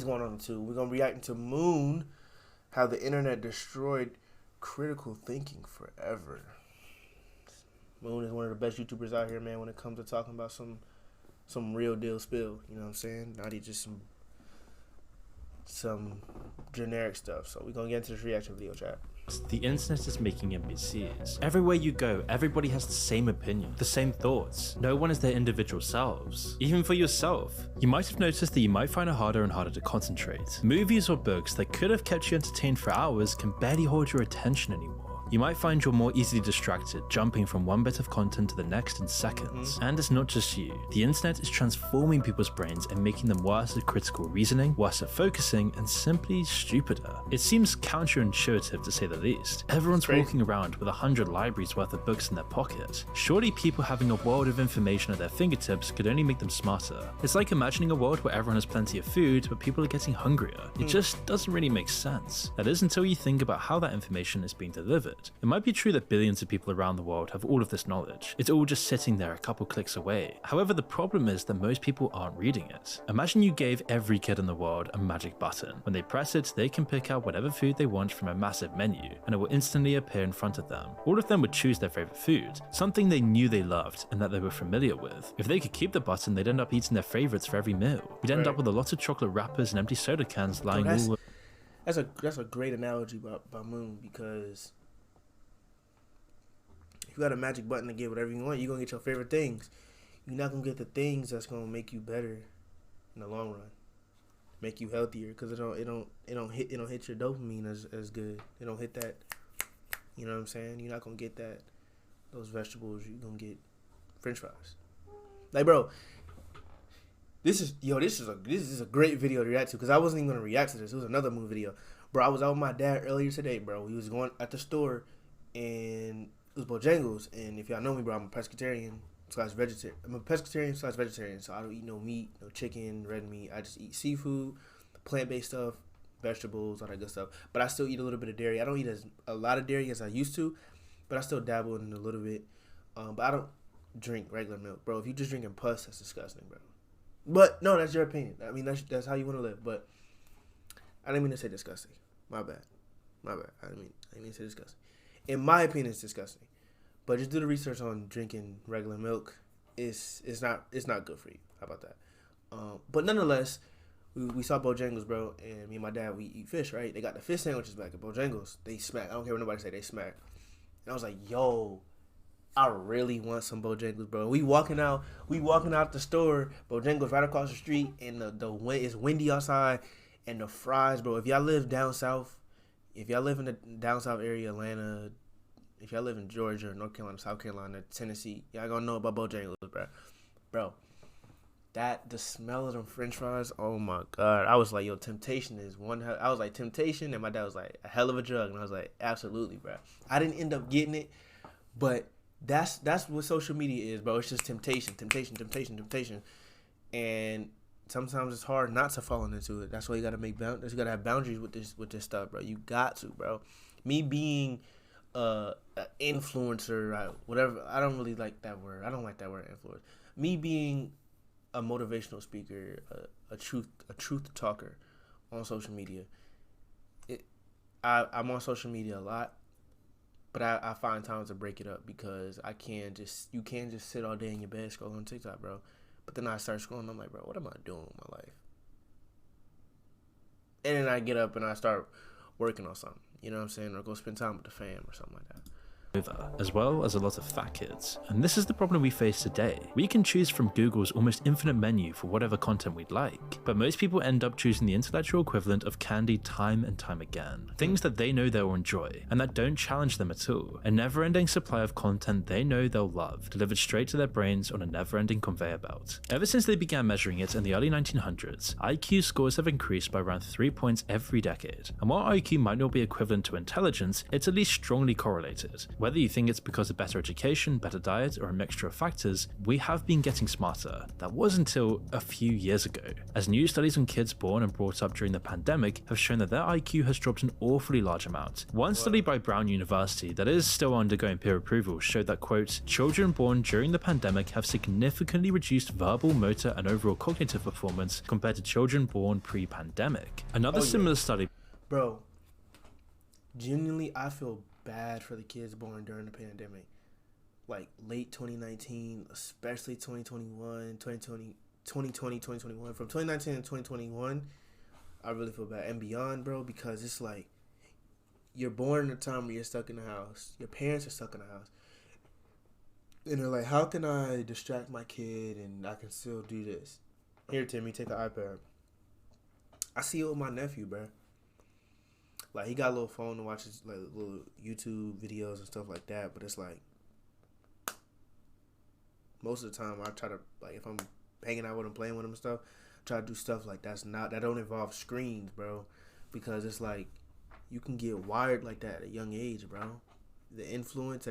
going on too. We're gonna react to Moon, how the internet destroyed critical thinking forever. Moon is one of the best YouTubers out here, man, when it comes to talking about some real deal spill. You know what I'm saying? Not just some generic stuff. So we're gonna get into this reaction video, chat. The internet is making NPCs. Everywhere you go, everybody has the same opinion, the same thoughts. No one is their individual selves. Even for yourself. You might have noticed that you might find it harder and harder to concentrate. Movies or books that could have kept you entertained for hours can barely hold your attention anymore. You might find you're more easily distracted, jumping from one bit of content to the next in seconds. And it's not just you. The internet is transforming people's brains and making them worse at critical reasoning, worse at focusing, and simply stupider. It seems counterintuitive to say the least. Everyone's walking around with 100 libraries worth of books in their pocket. Surely people having a world of information at their fingertips could only make them smarter. It's like imagining a world where everyone has plenty of food, but people are getting hungrier. It just doesn't really make sense. That is until you think about how that information is being delivered. It might be true that billions of people around the world have all of this knowledge. It's all just sitting there a couple clicks away. However, the problem is that most people aren't reading it. Imagine you gave every kid in the world a magic button. When they press it, they can pick out whatever food they want from a massive menu, and it will instantly appear in front of them. All of them would choose their favorite food, something they knew they loved and that they were familiar with. If they could keep the button, they'd end up eating their favorites for every meal. We'd end up with a lot of chocolate wrappers and empty soda cans lying all. That's a great analogy by Moon, because if you got a magic button to get whatever you want, you're gonna get your favorite things. You're not gonna get the things that's gonna make you better in the long run, make you healthier, because it don't hit your dopamine as good. It don't hit that. You know what I'm saying? You're not gonna get those vegetables. You're gonna get French fries. Like, bro, this is a great video to react to, because I wasn't even gonna react to this. It was another Moon video, bro. I was out with my dad earlier today, bro. We was going at the store, and it was Bojangles, and if y'all know me, bro, I'm a pescatarian slash vegetarian. I'm a pescatarian slash vegetarian, so I don't eat no meat, no chicken, red meat. I just eat seafood, plant-based stuff, vegetables, all that good stuff. But I still eat a little bit of dairy. I don't eat a lot of dairy as I used to, but I still dabble in it a little bit. But I don't drink regular milk, bro. If you just drinking pus, that's disgusting, bro. But no, that's your opinion. I mean, that's how you want to live. But I didn't mean to say disgusting. My bad. I didn't mean to say disgusting. In my opinion, it's disgusting. But just do the research on drinking regular milk. It's not good for you. How about that? But nonetheless, we saw Bojangles, bro, and me and my dad, we eat fish, right? They got the fish sandwiches back at Bojangles. They smack. I don't care what nobody say, they smack. And I was like, yo, I really want some Bojangles, bro. We walking out the store, Bojangles right across the street, and it's windy outside, and the fries, bro. If y'all live down south, if y'all live in the down south area, Atlanta, if y'all live in Georgia, North Carolina, South Carolina, Tennessee, y'all gonna know about Bojangles, bro. The smell of them French fries, oh my God. I was like, yo, temptation is one. I was like, temptation, and my dad was like, a hell of a drug, and I was like, absolutely, bro. I didn't end up getting it, but that's what social media is, bro. It's just temptation, and sometimes it's hard not to fall into it. That's why you gotta you gotta have boundaries with this stuff, bro. You got to, bro. Me being an influencer, whatever. I don't really like that word. I don't like that word, influence. Me being a motivational speaker, a truth talker on social media. I'm on social media a lot, but I find time to break it up, because you can't just sit all day in your bed scrolling TikTok, bro. But then I start scrolling, I'm like, bro, what am I doing with my life? And then I get up and I start working on something, you know what I'm saying? Or go spend time with the fam or something like that. As well as a lot of fat kids. And this is the problem we face today. We can choose from Google's almost infinite menu for whatever content we'd like, but most people end up choosing the intellectual equivalent of candy time and time again. Things that they know they'll enjoy, and that don't challenge them at all. A never-ending supply of content they know they'll love, delivered straight to their brains on a never-ending conveyor belt. Ever since they began measuring it in the early 1900s, IQ scores have increased by around 3 points every decade. And while IQ might not be equivalent to intelligence, it's at least strongly correlated. Whether you think it's because of better education, better diet, or a mixture of factors, we have been getting smarter. That was until a few years ago, as new studies on kids born and brought up during the pandemic have shown that their IQ has dropped an awfully large amount. One study by Brown University that is still undergoing peer approval showed that, quote, children born during the pandemic have significantly reduced verbal, motor, and overall cognitive performance compared to children born pre-pandemic. Another similar study... Bro, genuinely, I feel bad for the kids born during the pandemic. Like, late 2019, especially 2021, 2021. From 2019 to 2021, I really feel bad. And beyond, bro, because it's like, you're born in a time where you're stuck in the house. Your parents are stuck in the house. And they're like, how can I distract my kid and I can still do this? Here, Timmy, take an iPad. I see it with my nephew, bro. Like, he got a little phone to watch his, like, little YouTube videos and stuff like that. But it's like, most of the time I try to, like, if I'm hanging out with him, playing with him and stuff, try to do stuff like that don't involve screens, bro. Because it's like, you can get wired like that at a young age, bro. The influence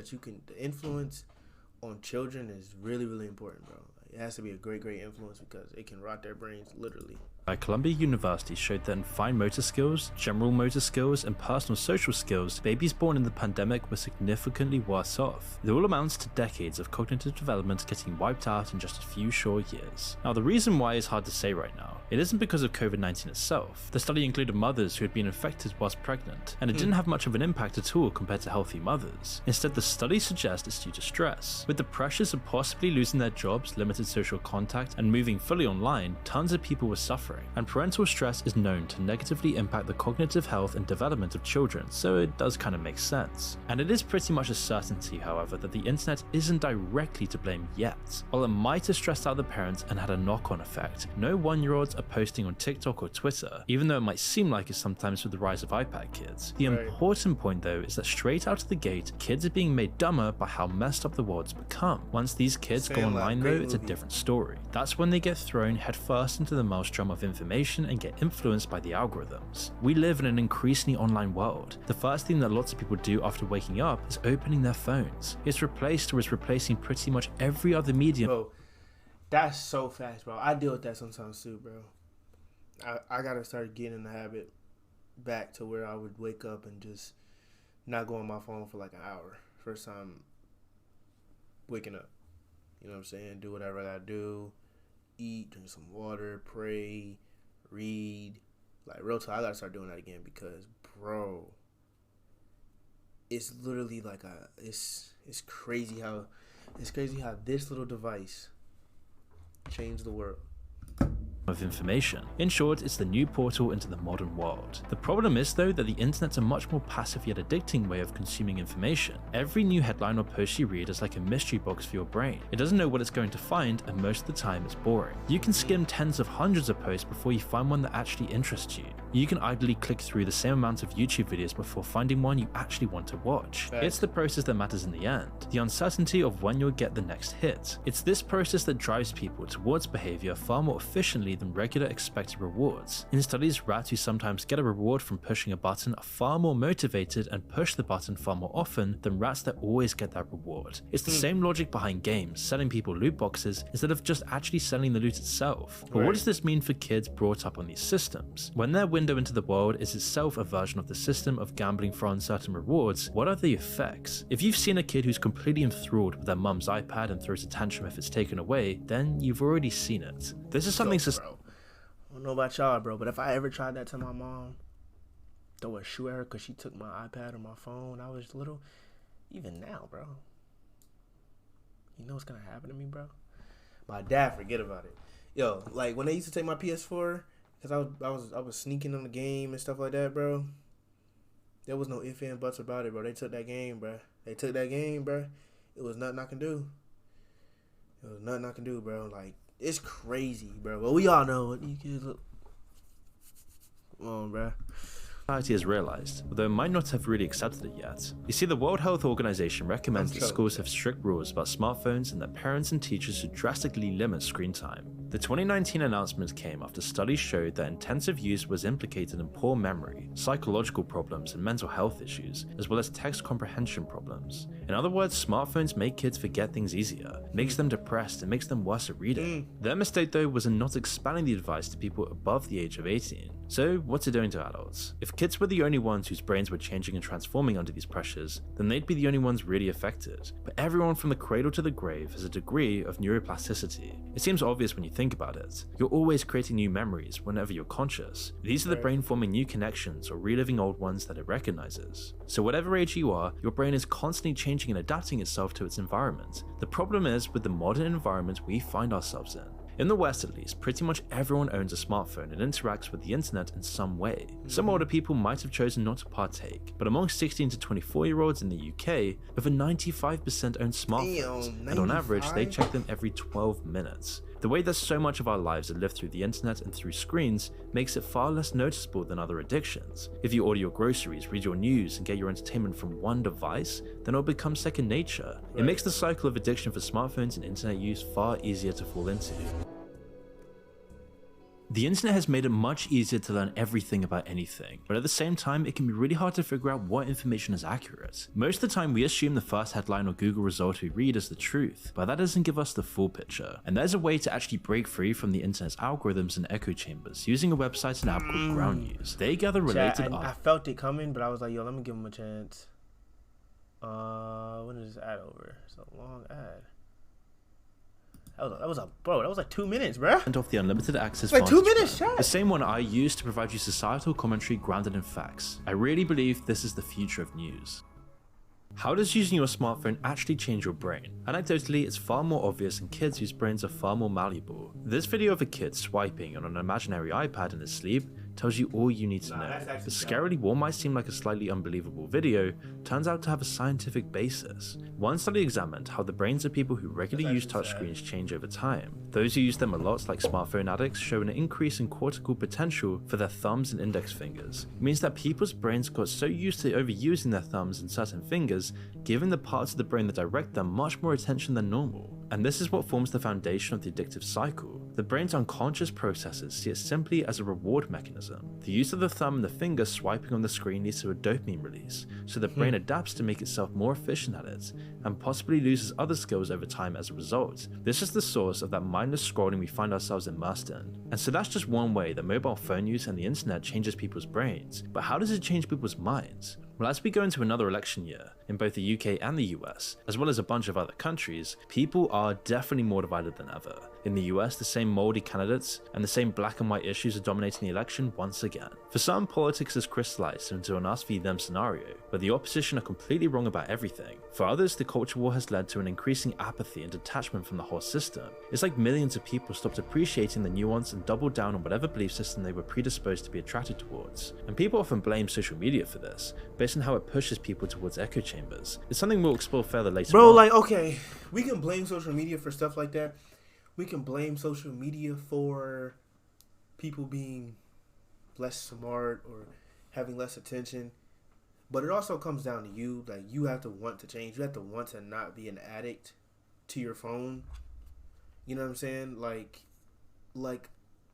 on children is really, really important, bro. Like, it has to be a great influence because it can rot their brains literally. By Columbia University showed that in fine motor skills, general motor skills, and personal social skills, babies born in the pandemic were significantly worse off. It all amounts to decades of cognitive development getting wiped out in just a few short years. Now, the reason why is hard to say right now. It isn't because of COVID-19 itself. The study included mothers who had been infected whilst pregnant, and it didn't have much of an impact at all compared to healthy mothers. Instead, the study suggests it's due to stress. With the pressures of possibly losing their jobs, limited social contact, and moving fully online, tons of people were suffering. And parental stress is known to negatively impact the cognitive health and development of children, so it does kind of make sense. And it is pretty much a certainty, however, that the internet isn't directly to blame yet. While it might have stressed out the parents and had a knock-on effect, no 1-year-olds are posting on TikTok or Twitter, even though it might seem like it sometimes with the rise of iPad kids. The important point though is that straight out of the gate, kids are being made dumber by how messed up the world's become. Once these kids go online though, it's a different story. That's when they get thrown headfirst into the maelstrom of information and get influenced by the algorithms. We live in an increasingly online world. The first thing that lots of people do after waking up is opening their phones. It's replaced or is replacing pretty much every other medium. Bro, that's so fast, bro. I deal with that sometimes too, bro. I gotta start getting in the habit back to where I would wake up and just not go on my phone for like an hour. First time waking up. You know what I'm saying? Do whatever I gotta do. Eat, drink some water, pray, read. Like, real talk, I gotta start doing that again because, bro, it's literally like it's crazy how this little device changed the world. Of information. In short, it's the new portal into the modern world. The problem is though that the internet's a much more passive yet addicting way of consuming information. Every new headline or post you read is like a mystery box for your brain. It doesn't know what it's going to find, and most of the time it's boring. You can skim tens of hundreds of posts before you find one that actually interests you. You can idly click through the same amount of YouTube videos before finding one you actually want to watch. It's the process that matters in the end. The uncertainty of when you'll get the next hit. It's this process that drives people towards behavior far more efficiently than regular expected rewards. In studies, rats who sometimes get a reward from pushing a button are far more motivated and push the button far more often than rats that always get that reward. It's the same logic behind games, selling people loot boxes instead of just actually selling the loot itself. But what does this mean for kids brought up on these systems? When their window into the world is itself a version of the system of gambling for uncertain rewards, what are the effects? If you've seen a kid who's completely enthralled with their mum's iPad and throws a tantrum if it's taken away, then you've already seen it. This is something I don't know about y'all, bro, but if I ever tried that to my mom, throw a shoe at her because she took my iPad or my phone when I was little, even now, bro, you know what's gonna happen to me, bro? My dad, forget about it. Yo, like when they used to take my PS4, because I was sneaking on the game and stuff like that, bro. There was no ifs and buts about it, bro. They took that game, bro. It was nothing I can do. Bro. Like, it's crazy, bro. But we all know what you kids look. Come on, bro. Society has realized, although it might not have really accepted it yet. You see, the World Health Organization recommends that schools have strict rules about smartphones and that parents and teachers should drastically limit screen time. The 2019 announcement came after studies showed that intensive use was implicated in poor memory, psychological problems, and mental health issues, as well as text comprehension problems. In other words, smartphones make kids forget things easier, makes them depressed, and makes them worse at reading. Their mistake though was in not expanding the advice to people above the age of 18. So what's it doing to adults? If kids were the only ones whose brains were changing and transforming under these pressures, then they'd be the only ones really affected. But everyone from the cradle to the grave has a degree of neuroplasticity. It seems obvious when you think about it. You're always creating new memories whenever you're conscious. These are the brain forming new connections or reliving old ones that it recognizes. So whatever age you are, your brain is constantly changing and adapting itself to its environment. The problem is with the modern environment we find ourselves in. In the West at least, pretty much everyone owns a smartphone and interacts with the internet in some way. Some older people might have chosen not to partake, but among 16 to 24-year-olds in the UK, over 95% own smartphones, and on average they check them every 12 minutes. The way that so much of our lives are lived through the internet and through screens makes it far less noticeable than other addictions. If you order your groceries, read your news, and get your entertainment from one device, then it'll become second nature. It makes the cycle of addiction for smartphones and internet use far easier to fall into. The internet has made it much easier to learn everything about anything, but at the same time it can be really hard to figure out what information is accurate. Most of the time we assume the first headline or Google result we read is the truth, but that doesn't give us the full picture. And there's a way to actually break free from the internet's algorithms and echo chambers using a website and app called Ground News. They gather related I felt it coming, but I was like, yo, let me give him a chance. When is this ad over? It's a long ad. That was like 2 minutes, bro. And off the unlimited access like 2 minutes, chat. The same one I use to provide you societal commentary grounded in facts. I really believe this is the future of news. How does using your smartphone actually change your brain? Anecdotally, it's far more obvious in kids whose brains are far more malleable. This video of a kid swiping on an imaginary iPad in his sleep tells you all you need to know. But scarily, what might seem like a slightly unbelievable video turns out to have a scientific basis. One study examined how the brains of people who regularly use touchscreens change over time. Those who use them a lot, like smartphone addicts, show an increase in cortical potential for their thumbs and index fingers. It means that people's brains got so used to overusing their thumbs and certain fingers, giving the parts of the brain that direct them much more attention than normal. And this is what forms the foundation of the addictive cycle. The brain's unconscious processes see it simply as a reward mechanism. The use of the thumb and the finger swiping on the screen leads to a dopamine release, so the brain adapts to make itself more efficient at it, and possibly loses other skills over time as a result. This is the source of that mindless scrolling we find ourselves immersed in. And so that's just one way that mobile phone use and the internet changes people's brains. But how does it change people's minds? Well, as we go into another election year, in both the UK and the US, as well as a bunch of other countries, people are definitely more divided than ever. In the US, the same mouldy candidates and the same black and white issues are dominating the election once again. For some, politics has crystallized into an us v them scenario, where the opposition are completely wrong about everything. For others, the culture war has led to an increasing apathy and detachment from the whole system. It's like millions of people stopped appreciating the nuance and doubled down on whatever belief system they were predisposed to be attracted towards. And people often blame social media for this, based on how it pushes people towards echo chambers. It's something we'll explore further later on. Bro, like, okay, we can blame social media for stuff like that. We can blame social media for people being less smart or having less attention. But it also comes down to you. Like, you have to want to change. You have to want to not be an addict to your phone. You know what I'm saying? Like,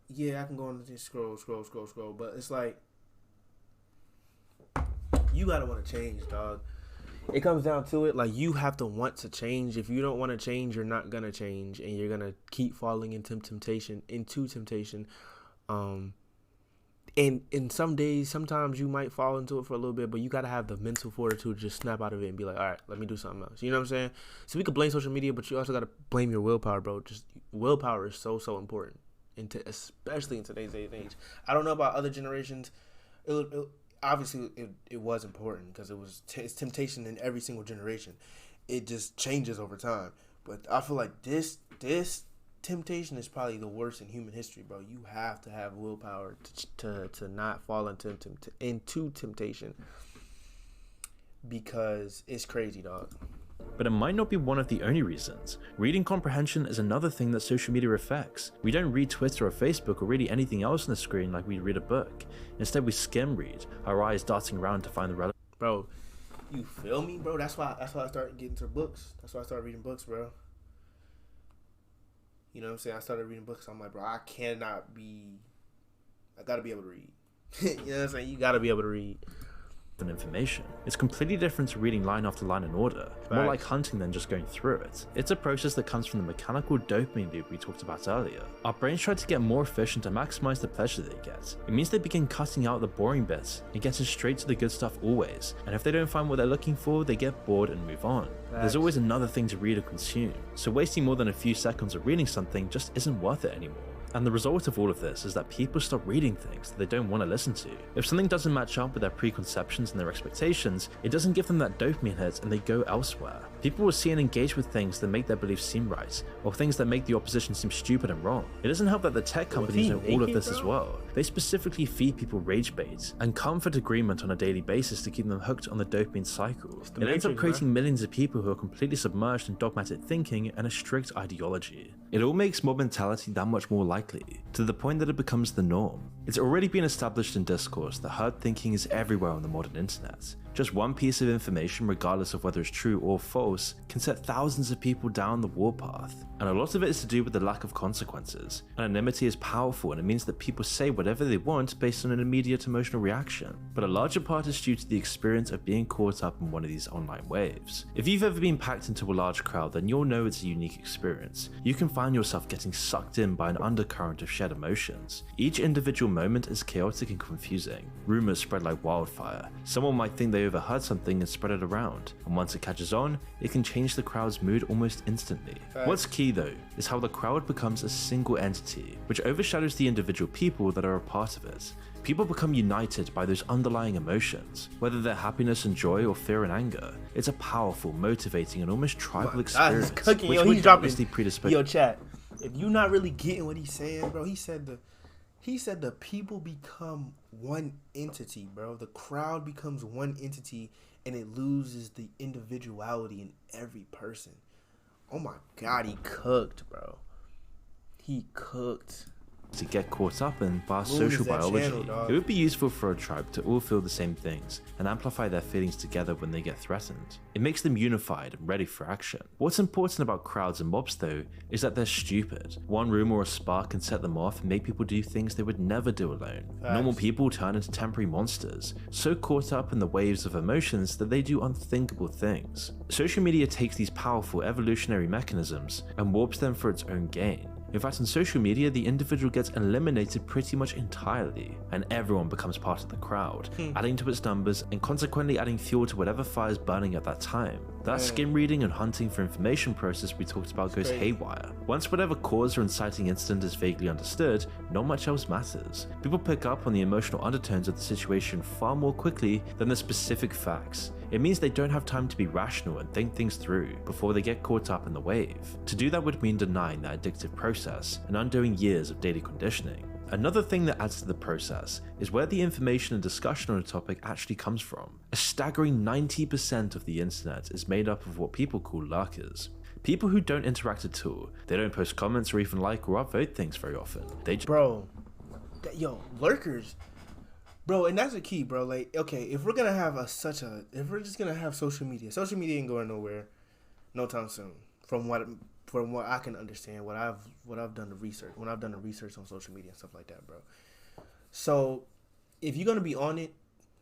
yeah, I can go on and scroll. But it's like, you gotta want to change, dog. It comes down to it, like, you have to want to change. If you don't want to change, you're not gonna change, and you're gonna keep falling into temptation. And some days, sometimes you might fall into it for a little bit, but you gotta have the mental fortitude to just snap out of it and be like, all right, let me do something else. You know what I'm saying? So we could blame social media, but you also gotta blame your willpower, bro. Just willpower is so important, especially in today's day and age. I don't know about other generations. Obviously, it was important because it's temptation in every single generation. It just changes over time. But I feel like this temptation is probably the worst in human history, bro. You have to have willpower to not fall into temptation, because it's crazy, dog. But it might not be one of the only reasons. Reading comprehension is another thing that social media affects. We don't read Twitter or Facebook or really anything else on the screen like we read a book. Instead, we skim read, our eyes darting around to find the relevant. Bro, you feel me, bro? That's why I started getting to books. That's why I started reading books, bro. You know what I'm saying? I started reading books. I'm like, bro, I gotta be able to read. You know what I'm saying? You gotta be able to read. and information. It's completely different to reading line after line in order, more like hunting than just going through it. It's a process that comes from the mechanical dopamine loop we talked about earlier. Our brains try to get more efficient and maximize the pleasure they get. It means they begin cutting out the boring bits and getting straight to the good stuff always, and if they don't find what they're looking for, they get bored and move on. There's always another thing to read or consume, so wasting more than a few seconds of reading something just isn't worth it anymore. And the result of all of this is that people stop reading things that they don't want to listen to. If something doesn't match up with their preconceptions and their expectations, it doesn't give them that dopamine hit and they go elsewhere. People will see and engage with things that make their beliefs seem right, or things that make the opposition seem stupid and wrong. It doesn't help that the tech companies know all of this as well. They specifically feed people rage bait and comfort agreement on a daily basis to keep them hooked on the dopamine cycle. It ends up creating millions of people who are completely submerged in dogmatic thinking and a strict ideology. It all makes mob mentality that much more likely, to the point that it becomes the norm. It's already been established in discourse that herd thinking is everywhere on the modern internet. Just one piece of information, regardless of whether it's true or false, can set thousands of people down the warpath. And a lot of it is to do with the lack of consequences. Anonymity is powerful, and it means that people say whatever they want based on an immediate emotional reaction. But a larger part is due to the experience of being caught up in one of these online waves. If you've ever been packed into a large crowd, then you'll know it's a unique experience. You can find yourself getting sucked in by an undercurrent of shared emotions. Each individual moment is chaotic and confusing. Rumors spread like wildfire. Someone might think they overheard something and spread it around, and once it catches on, it can change the crowd's mood almost instantly. What's key though, is how the crowd becomes a single entity, which overshadows the individual people that are a part of it. People become united by those underlying emotions, whether they're happiness and joy or fear and anger. It's a powerful, motivating, and almost tribal experience, which would obviously predispose. Yo, chat, if you're not really getting what he's saying, bro, he said the people become one entity, bro. The crowd becomes one entity, and it loses the individuality in every person. Oh my God, he cooked, bro. He cooked. To get caught up in by social biology. It would be useful for a tribe to all feel the same things and amplify their feelings together when they get threatened. It makes them unified and ready for action. What's important about crowds and mobs though is that they're stupid. One rumor or spark can set them off and make people do things they would never do alone. Normal people turn into temporary monsters, so caught up in the waves of emotions that they do unthinkable things. Social media takes these powerful evolutionary mechanisms and warps them for its own gain. In fact, on social media, the individual gets eliminated pretty much entirely, and everyone becomes part of the crowd, adding to its numbers and consequently adding fuel to whatever fire is burning at that time. That skim reading and hunting for information process we talked about goes haywire. Once whatever cause or inciting incident is vaguely understood, not much else matters. People pick up on the emotional undertones of the situation far more quickly than the specific facts. It means they don't have time to be rational and think things through before they get caught up in the wave. To do that would mean denying that addictive process and undoing years of daily conditioning. Another thing that adds to the process is where the information and discussion on a topic actually comes from. A staggering 90% of the internet is made up of what people call lurkers. People who don't interact at all. They don't post comments or even like or upvote things very often. They just lurkers. Bro, and that's the key, bro. Like, okay, if we're gonna have if we're just gonna have social media ain't going nowhere no time soon. From what I can understand, what I've done the research, when I've done the research on social media and stuff like that, bro. So, if you're gonna be on it,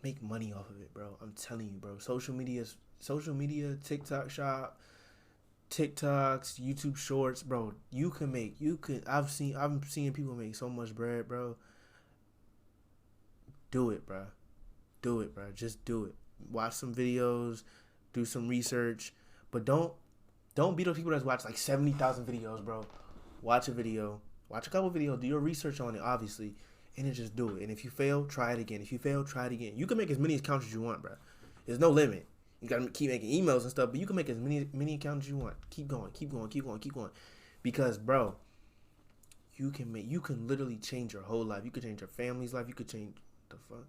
make money off of it, bro. I'm telling you, bro. Social media, TikTok shop, TikToks, YouTube Shorts, bro. I'm seeing people make so much bread, bro. Do it, bro. Just do it. Watch some videos, do some research, but don't be those people that watch like 70,000 videos, bro. Watch a video, watch a couple videos, do your research on it, obviously, and then just do it. And if you fail, try it again. If you fail, try it again. You can make as many accounts as you want, bro. There's no limit. You gotta keep making emails and stuff, but you can make as many accounts as you want. Keep going. Because, bro, you can literally change your whole life. You could change your family's life. You could change the fuck.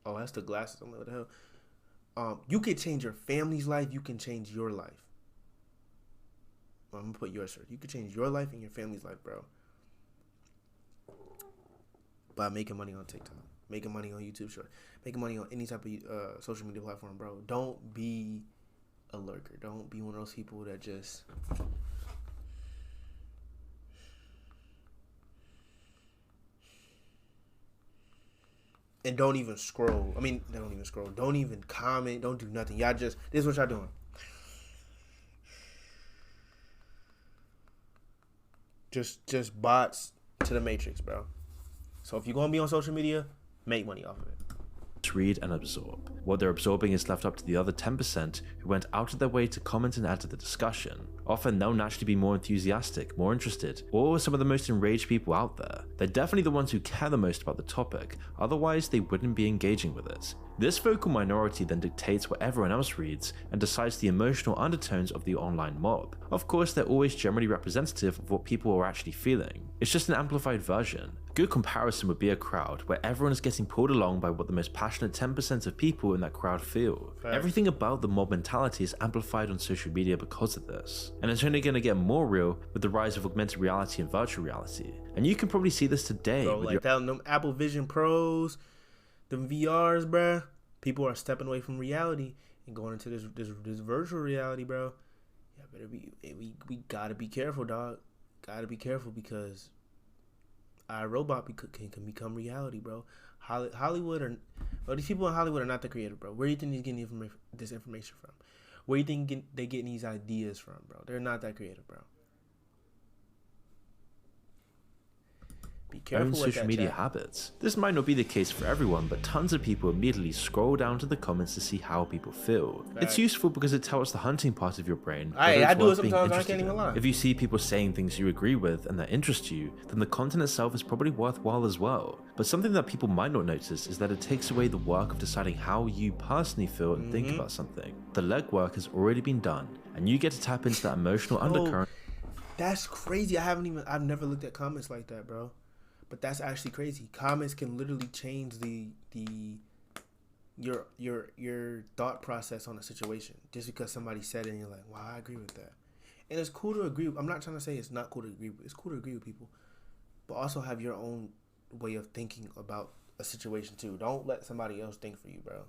Oh, that's the glasses. I don't know what the hell. You could change your family's life. You can change your life. I'm gonna put yours first. You could change your life and your family's life, bro, by making money on TikTok, making money on YouTube Short, making money on any type of social media platform, bro. Don't be a lurker. Don't be one of those people that just and don't even scroll. I mean, don't even scroll. Don't even comment. Don't do nothing. Y'all just, this is what y'all doing. Just bots to the matrix, bro. So if you're going to be on social media, make money off of it. Read and absorb. What they're absorbing is left up to the other 10% who went out of their way to comment and add to the discussion. Often they'll naturally be more enthusiastic, more interested, or some of the most enraged people out there. They're definitely the ones who care the most about the topic, otherwise they wouldn't be engaging with it. This vocal minority then dictates what everyone else reads and decides the emotional undertones of the online mob. Of course, they're always generally representative of what people are actually feeling. It's just an amplified version. A good comparison would be a crowd where everyone is getting pulled along by what the most passionate 10% of people in that crowd feel. Everything about the mob mentality is amplified on social media because of this. And it's only going to get more real with the rise of augmented reality and virtual reality. And you can probably see this today. Bro, like them Apple Vision Pros, them VRs, bro. People are stepping away from reality and going into this virtual reality, bro. Yeah, we gotta be careful, dog. Gotta be careful because iRobot can become reality, bro. Hollywood these people in Hollywood are not the creator, bro. Where do you think they're getting this information from? Where do you think they getting these ideas from, bro? They're not that creative, bro. Be careful with social media habits. This might not be the case for everyone, but tons of people immediately scroll down to the comments to see how people feel. It's useful because it tells the hunting part of your brain. I do it sometimes, I can't even lie. If you see people saying things you agree with and that interest you, then the content itself is probably worthwhile as well. But something that people might not notice is that it takes away the work of deciding how you personally feel and think about something. The legwork has already been done, and you get to tap into that emotional undercurrent. That's crazy. I've never looked at comments like that, bro. But that's actually crazy. Comments can literally change your thought process on a situation just because somebody said it and you're like, wow, I agree with that. And it's cool to agree. I'm not trying to say it's not cool to agree with. It's cool to agree with people, but also have your own way of thinking about a situation too. Don't let somebody else think for you, bro.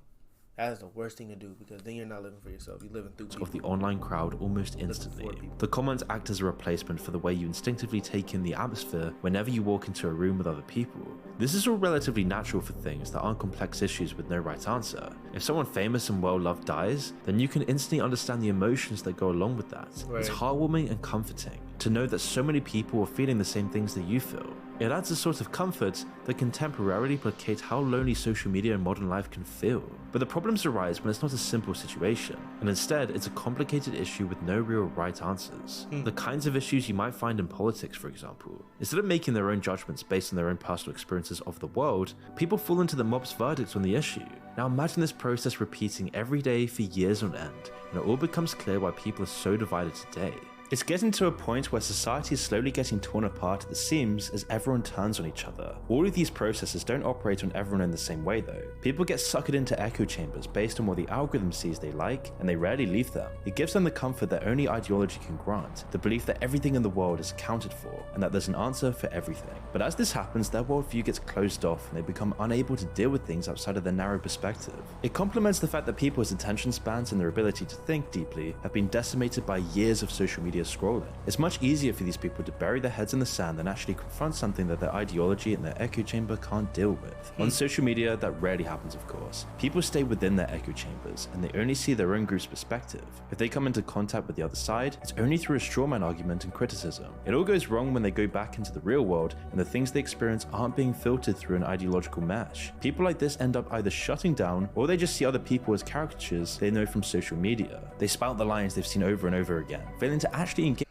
That is the worst thing to do because then you're not living for yourself. You're living through people. Of the online crowd almost instantly. The comments act as a replacement for the way you instinctively take in the atmosphere whenever you walk into a room with other people. This is all relatively natural for things that aren't complex issues with no right answer. If someone famous and well-loved dies, then you can instantly understand the emotions that go along with that. Right. It's heartwarming and comforting to know that so many people are feeling the same things that you feel. It adds a sort of comfort that can temporarily placate how lonely social media and modern life can feel. But the problems arise when it's not a simple situation, and instead it's a complicated issue with no real right answers. The kinds of issues you might find in politics, for example. Instead of making their own judgments based on their own personal experiences of the world, people fall into the mob's verdict on the issue. Now imagine this process repeating every day for years on end, and it all becomes clear why people are so divided today. It's getting to a point where society is slowly getting torn apart at the seams as everyone turns on each other. All of these processes don't operate on everyone in the same way though. People get suckered into echo chambers based on what the algorithm sees they like, and they rarely leave them. It gives them the comfort that only ideology can grant, the belief that everything in the world is accounted for, and that there's an answer for everything. But as this happens, their worldview gets closed off and they become unable to deal with things outside of their narrow perspective. It complements the fact that people's attention spans and their ability to think deeply have been decimated by years of social media scrolling. It's much easier for these people to bury their heads in the sand than actually confront something that their ideology and their echo chamber can't deal with. On social media, that rarely happens, of course. People stay within their echo chambers, and they only see their own group's perspective. If they come into contact with the other side, it's only through a strawman argument and criticism. It all goes wrong when they go back into the real world, and the things they experience aren't being filtered through an ideological mesh. People like this end up either shutting down, or they just see other people as caricatures they know from social media. They spout the lines they've seen over and over again, failing to actually engage.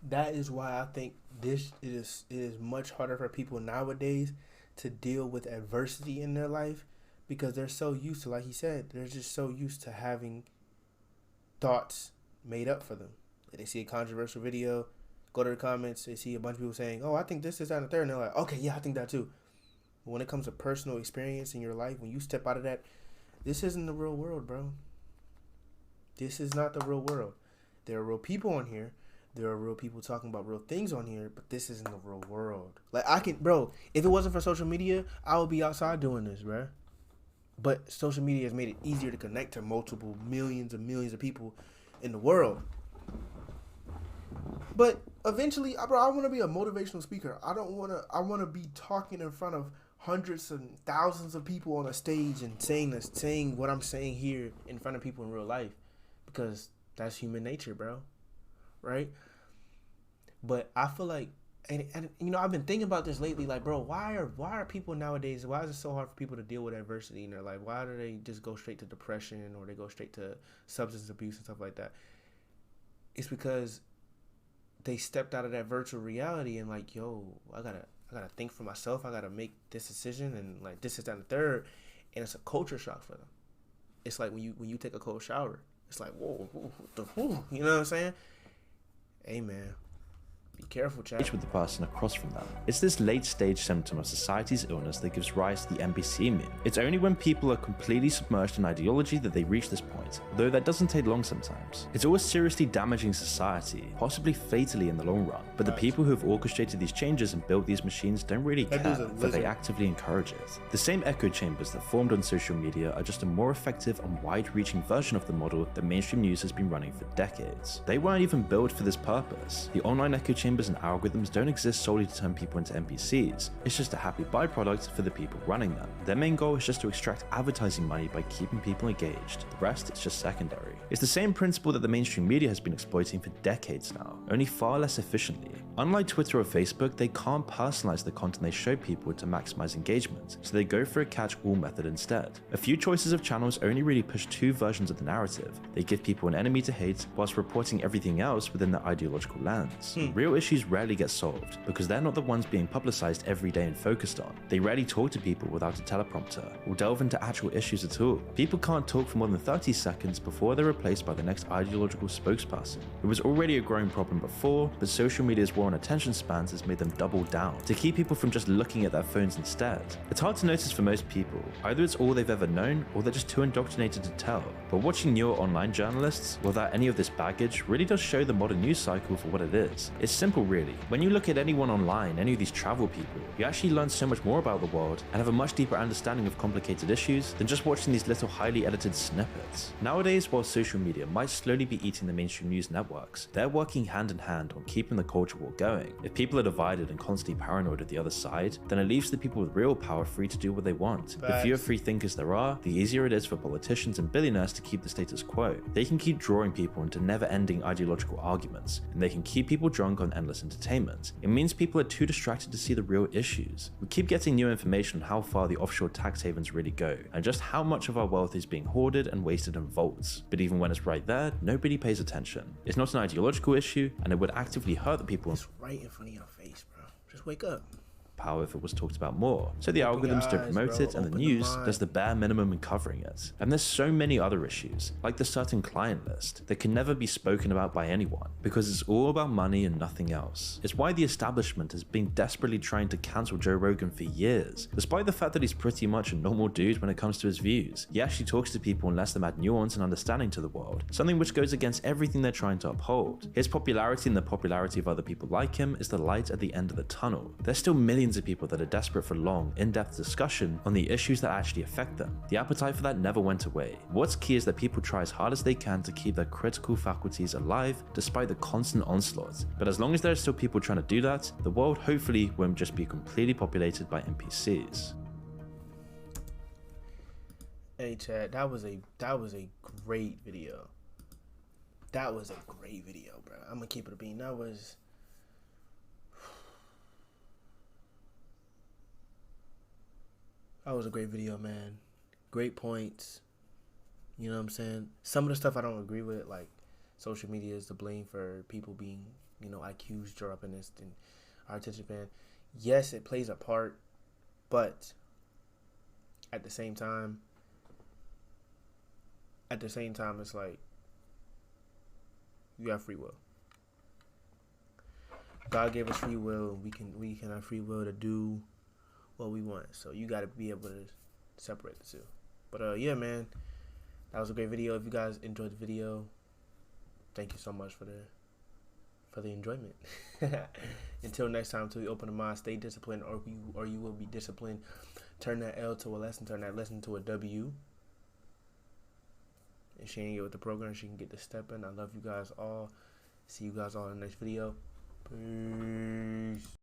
That is why I think it is much harder for people nowadays to deal with adversity in their life because they're so used to, like he said, they're just so used to having thoughts made up for them. They see a controversial video, go to the comments, they see a bunch of people saying, oh, I think this, that, and the third, and they're like, okay, yeah, I think that too. But when it comes to personal experience in your life, when you step out of that, this isn't the real world, bro. This is not the real world. There are real people on here. There are real people talking about real things on here, but this isn't the real world. Like, if it wasn't for social media, I would be outside doing this, bro. But social media has made it easier to connect to multiple millions and millions of people in the world. But eventually, bro, I want to be a motivational speaker. I want to be talking in front of hundreds and thousands of people on a stage and saying what I'm saying here in front of people in real life, because that's human nature, bro. Right? But I feel like, and you know, I've been thinking about this lately. Like, bro, why are people nowadays? Why is it so hard for people to deal with adversity in their life? Why do they just go straight to depression, or they go straight to substance abuse and stuff like that? It's because they stepped out of that virtual reality and like, yo, I gotta think for myself. I gotta make this decision, and like this is that and the third, and it's a culture shock for them. It's like when you take a cold shower. It's like, whoa, you know what I'm saying? Hey, man. Be careful, chat. With the person across from them. It's this late stage symptom of society's illness that gives rise to the NPC meme. It's only when people are completely submerged in ideology that they reach this point, though that doesn't take long sometimes. It's always seriously damaging society, possibly fatally in the long run, but the people who have orchestrated these changes and built these machines don't really care, but they actively encourage it. The same echo chambers that formed on social media are just a more effective and wide-reaching version of the model that mainstream news has been running for decades. They weren't even built for this purpose. The online echo chambers and algorithms don't exist solely to turn people into NPCs, it's just a happy byproduct for the people running them. Their main goal is just to extract advertising money by keeping people engaged, the rest is just secondary. It's the same principle that the mainstream media has been exploiting for decades now, only far less efficiently. Unlike Twitter or Facebook, they can't personalize the content they show people to maximize engagement, so they go for a catch-all method instead. A few choices of channels only really push two versions of the narrative. They give people an enemy to hate, whilst reporting everything else within their ideological lens. Real issues rarely get solved, because they're not the ones being publicized every day and focused on. They rarely talk to people without a teleprompter, or delve into actual issues at all. People can't talk for more than 30 seconds before they're replaced by the next ideological spokesperson. It was already a growing problem before, but social media's war on attention spans has made them double down, to keep people from just looking at their phones instead. It's hard to notice for most people, either it's all they've ever known, or they're just too indoctrinated to tell. But watching newer online journalists, without any of this baggage, really does show the modern news cycle for what it is. It's simple really. When you look at anyone online, any of these travel people, you actually learn so much more about the world and have a much deeper understanding of complicated issues than just watching these little highly edited snippets. Nowadays, while social media might slowly be eating the mainstream news networks, they're working hand in hand on keeping the culture war going. If people are divided and constantly paranoid at the other side, then it leaves the people with real power free to do what they want. The fewer free thinkers there are, the easier it is for politicians and billionaires to keep the status quo. They can keep drawing people into never-ending ideological arguments, and they can keep people drunk on endless entertainment. It means people are too distracted to see the real issues. We keep getting new information on how far the offshore tax havens really go, and just how much of our wealth is being hoarded and wasted in vaults. But even when it's right there, nobody pays attention. It's not an ideological issue, and it would actively hurt the people. It's right in front of your face, bro. Just wake up. Power if it was talked about more. So the algorithms don't promote it, and the news does the bare minimum in covering it. And there's so many other issues, like the certain client list, that can never be spoken about by anyone, because it's all about money and nothing else. It's why the establishment has been desperately trying to cancel Joe Rogan for years, despite the fact that he's pretty much a normal dude when it comes to his views. He actually talks to people and lets them add nuance and understanding to the world, something which goes against everything they're trying to uphold. His popularity and the popularity of other people like him is the light at the end of the tunnel. There's still millions of people that are desperate for long, in-depth discussion on the issues that actually affect them. The appetite for that never went away. What's key is that people try as hard as they can to keep their critical faculties alive despite the constant onslaught. But as long as there are still people trying to do that, the world hopefully won't just be completely populated by NPCs. Hey Chad, that was a great video. That was a great video, bro. I'm gonna keep it a bean. That was a great video, man. Great points. You know what I'm saying? Some of the stuff I don't agree with, like social media is to blame for people being, you know, IQs dropping this and our attention span. Yes, it plays a part, but at the same time, it's like you have free will. God gave us free will. We can have free will to do what we want. So you got to be able to separate the two. But yeah, man, that was a great video. If you guys enjoyed the video, thank you so much for the enjoyment. Until next time, till you open the mind, stay disciplined, or you will be disciplined. Turn that L to a lesson. Turn that lesson to a W. And she ain't get with the program, she can get the step in. I love you guys all. See you guys all in the next video. Peace.